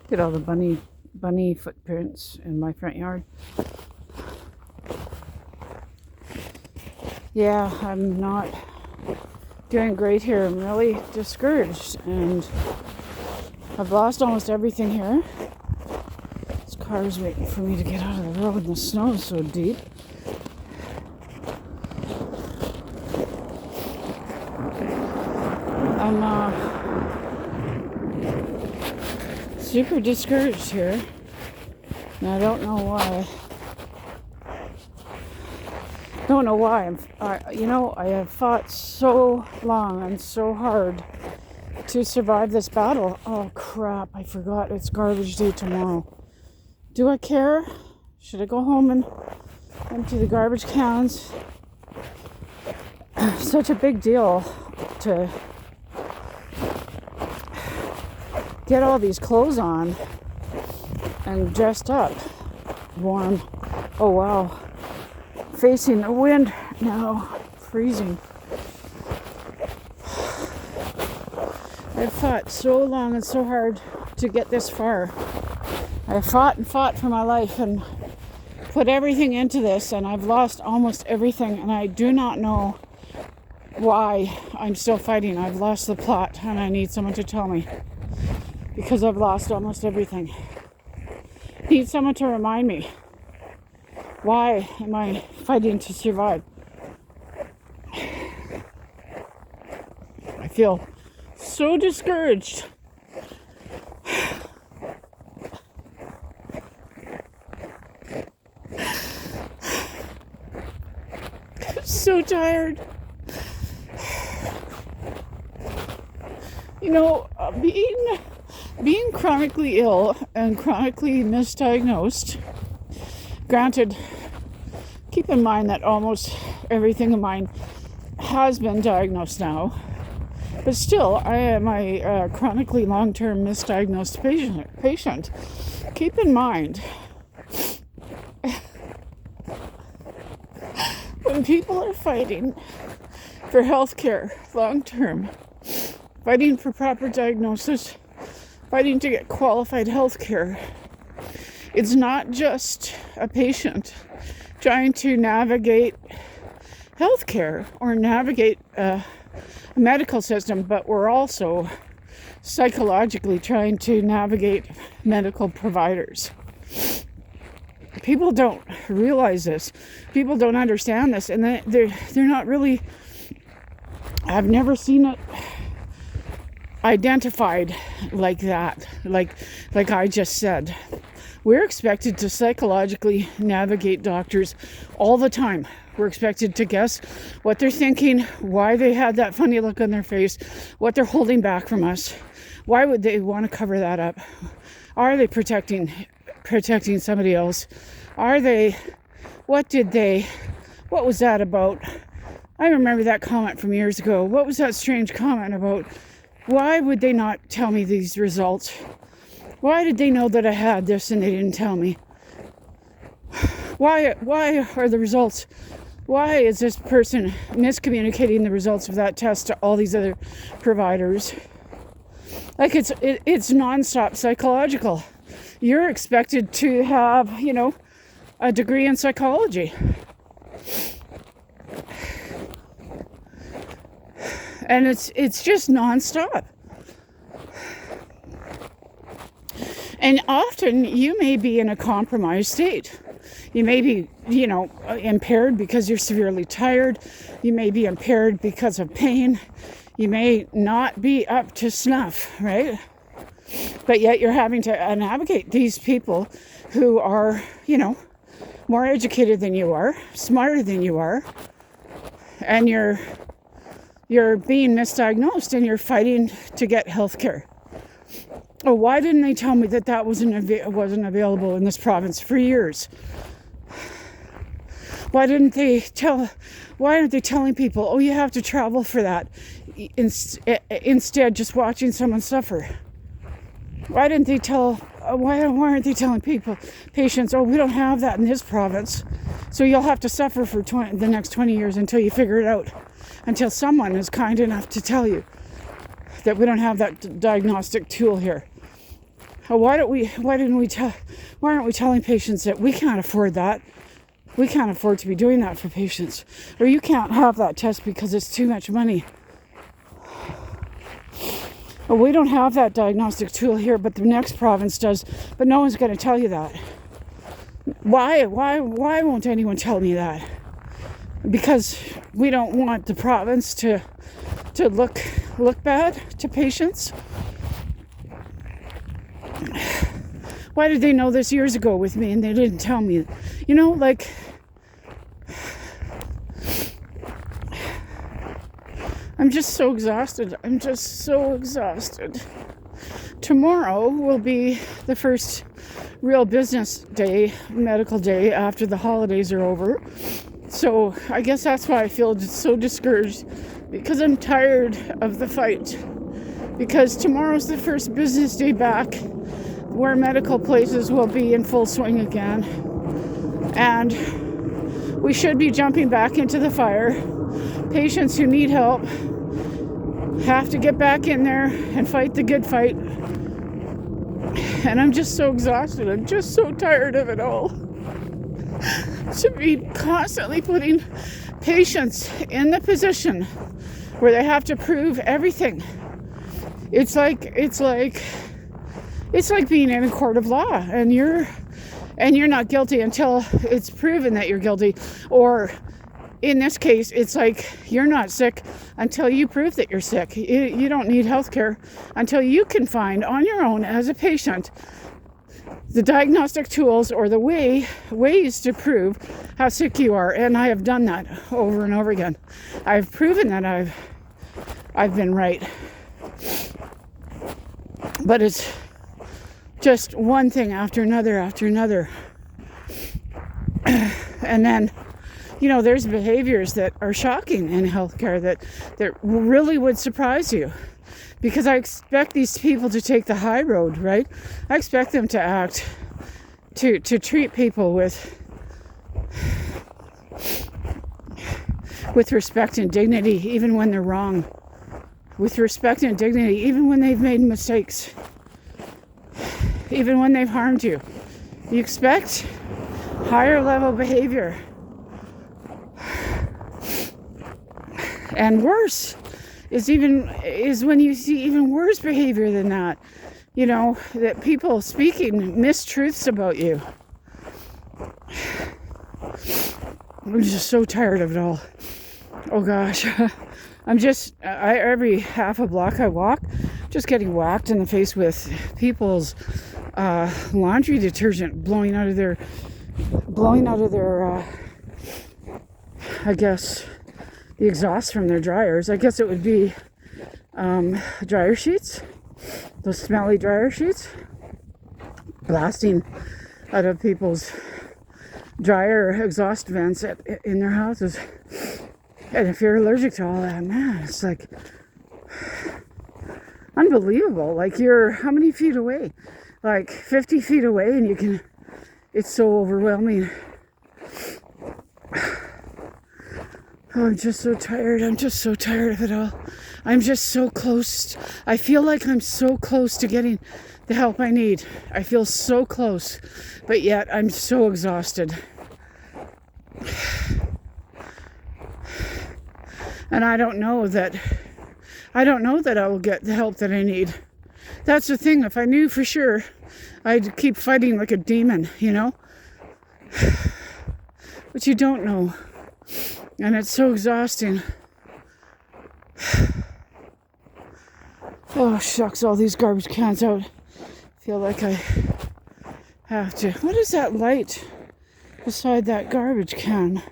Look at all the bunny footprints in my front yard. Yeah, I'm not doing great here. I'm really discouraged, and I've lost almost everything here. This car is waiting for me to get out of the road, and the snow is so deep. I'm super discouraged here, and I don't know why. I have fought so long and so hard to survive this battle. Oh crap, I forgot it's garbage day tomorrow. Do I care? Should I go home and empty the garbage cans? Such a big deal to get all these clothes on and dressed up, warm. Oh wow. Facing the wind now, freezing. I've fought so long and so hard to get this far. I fought and fought for my life and put everything into this, and I've lost almost everything, and I do not know why I'm still fighting. I've lost the plot, and I need someone to tell me, because I've lost almost everything. I need someone to remind me. Why am I fighting to survive? I feel so discouraged. So tired. You know, being chronically ill and chronically misdiagnosed. Granted, keep in mind that almost everything of mine has been diagnosed now, but still, I am a chronically long-term misdiagnosed patient. Keep in mind, when people are fighting for healthcare long-term, fighting for proper diagnosis, fighting to get qualified healthcare, it's not just a patient trying to navigate healthcare or navigate a medical system, but we're also psychologically trying to navigate medical providers. People don't realize this. People don't understand this, and they're not really. I've never seen it identified like that, like I just said. We're expected to psychologically navigate doctors all the time. We're expected to guess what they're thinking, why they had that funny look on their face, what they're holding back from us. Why would they want to cover that up? Are they protecting somebody else? What was that about? I remember that comment from years ago. What was that strange comment about? Why would they not tell me these results? Why did they know that I had this and they didn't tell me? Why are the results? Why is this person miscommunicating the results of that test to all these other providers? Like it's nonstop psychological. You're expected to have, a degree in psychology. And it's just nonstop. And often you may be in a compromised state. You may be, impaired because you're severely tired. You may be impaired because of pain. You may not be up to snuff, right? But yet you're having to navigate these people who are, more educated than you are, smarter than you are, and you're being misdiagnosed and you're fighting to get health care. Oh, why didn't they tell me that wasn't available in this province for years? Why aren't they telling people, oh, you have to travel for that, instead just watching someone suffer? Why aren't they telling patients, oh, we don't have that in this province, so you'll have to suffer for the next 20 years until you figure it out, until someone is kind enough to tell you that we don't have that diagnostic tool here. Why aren't we telling patients that we can't afford that? We can't afford to be doing that for patients. Or you can't have that test because it's too much money. Or we don't have that diagnostic tool here, but the next province does. But no one's going to tell you that. Why won't anyone tell me that? Because we don't want the province to look bad to patients. Why did they know this years ago with me and they didn't tell me? You know, like, I'm just so exhausted. Tomorrow will be the first real business day, medical day, after the holidays are over. So I guess that's why I feel so discouraged, because I'm tired of the fight. Because tomorrow's the first business day back where medical places will be in full swing again. And we should be jumping back into the fire. Patients who need help have to get back in there and fight the good fight. And I'm just so exhausted. I'm just so tired of it all. To be constantly putting patients in the position where they have to prove everything. It's like being in a court of law, and you're not guilty until it's proven that you're guilty. Or in this case, it's like you're not sick until you prove that you're sick. You don't need health care until you can find on your own as a patient the diagnostic tools or the ways to prove how sick you are. And I have done that over and over again. I've proven that I've been right. But it's just one thing after another. And then, you know, there's behaviors that are shocking in healthcare that really would surprise you. Because I expect these people to take the high road, right? I expect them to act, to treat people with respect and dignity, even when they're wrong. With respect and dignity, even when they've made mistakes. Even when they've harmed you. You expect higher level behavior. And worse is when you see even worse behavior than that. You know, that people speaking mistruths about you. I'm just so tired of it all. Oh gosh. Every half a block I walk, just getting whacked in the face with people's laundry detergent blowing out of their I guess the exhaust from their dryers. I guess it would be dryer sheets, those smelly dryer sheets, blasting out of people's dryer exhaust vents in their houses. And if you're allergic to all that, man, it's like unbelievable. Like, you're how many feet away? Like 50 feet away, and it's so overwhelming. Oh, I'm just so tired. I'm just so tired of it all. I'm just so close. I feel like I'm so close to getting the help I need. I feel so close, but yet I'm so exhausted. And I don't know that I will get the help that I need. That's the thing. If I knew for sure, I'd keep fighting like a demon, you know? But you don't know. And it's so exhausting. Oh, shucks, all these garbage cans out. I feel like I have to. What is that light beside that garbage can?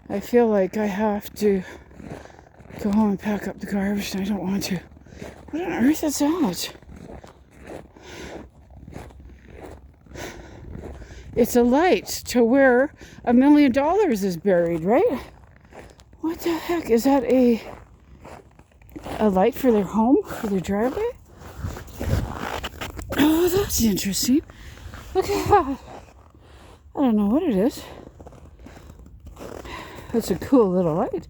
I feel like I have to go home and pack up the garbage, and I don't want to. What on earth is that? It's a light to where $1 million is buried, right? What the heck? Is that a light for their home, for their driveway? Oh, that's interesting. Look at that. I don't know what it is. It's a cool little light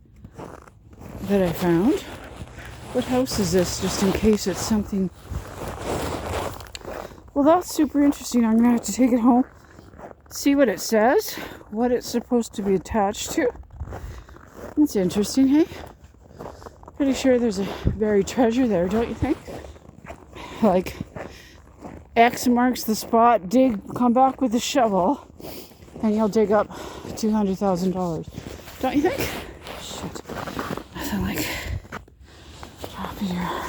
that I found. What house is this, just in case it's something? Well, Well, that's super interesting. I'm going to have to take it home, see what it says, what it's supposed to be attached to. It's interesting, hey? Pretty sure there's a buried treasure there, don't you think? Like, X marks the spot, dig, come back with a shovel, and you'll dig up $200,000. Don't you think? Shit. Nothing like dropping your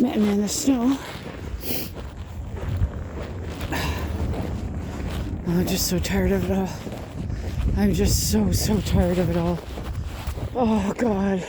mitten in the snow. I'm just so tired of it all. I'm just so tired of it all. Oh, God.